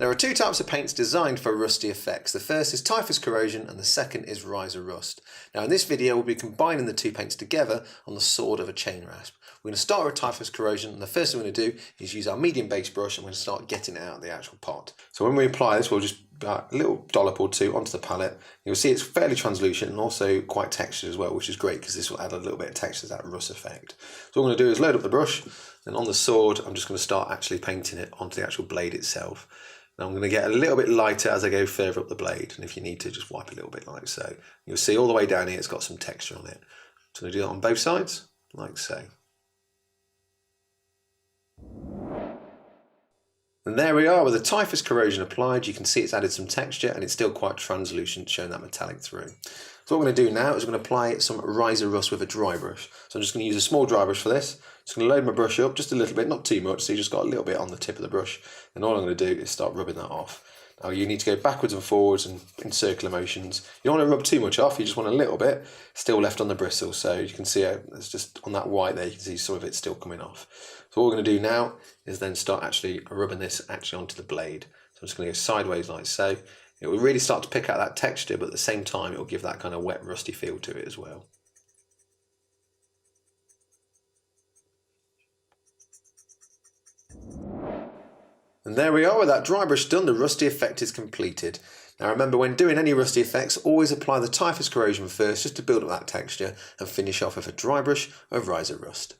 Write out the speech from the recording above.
There are two types of paints designed for rusty effects. The first is typhus corrosion and the second is riser rust. Now in this video we'll be combining the two paints together on the sword of a chain rasp. We're going to start with typhus corrosion, and the first thing we're going to do is use our medium base brush and we're going to start getting it out of the actual pot. So when we apply this, we'll just a little dollop or two onto the palette. You'll see it's fairly translucent and also quite textured as well, which is great because this will add a little bit of texture to that rust effect. So what I'm going to do is load up the brush, and on the sword I'm just going to start actually painting it onto the actual blade itself. Now I'm going to get a little bit lighter as I go further up the blade, and if you need to, just wipe a little bit like so. You'll see all the way down here it's got some texture on it. So I'm going to do that on both sides, like so. And there we are with the typhus corrosion applied. You can see it's added some texture and it's still quite translucent, showing that metallic through. So what we're going to do now is we're going to apply some riser rust with a dry brush. So I'm just going to use a small dry brush for this. Just going to load my brush up just a little bit, not too much, so you just got a little bit on the tip of the brush. And all I'm going to do is start rubbing that off. Now you need to go backwards and forwards and in circular motions. You don't want to rub too much off, you just want a little bit still left on the bristle. So you can see it's just on that white there, you can see some of it still coming off. So what we're going to do now is then start actually rubbing this onto the blade. So I'm just going to go sideways like so. It will really start to pick out that texture, but at the same time it will give that kind of wet rusty feel to it as well. And there we are, with that dry brush done, the rusty effect is completed. Now remember, when doing any rusty effects, always apply the typhus corrosion first just to build up that texture and finish off with a dry brush of riser rust.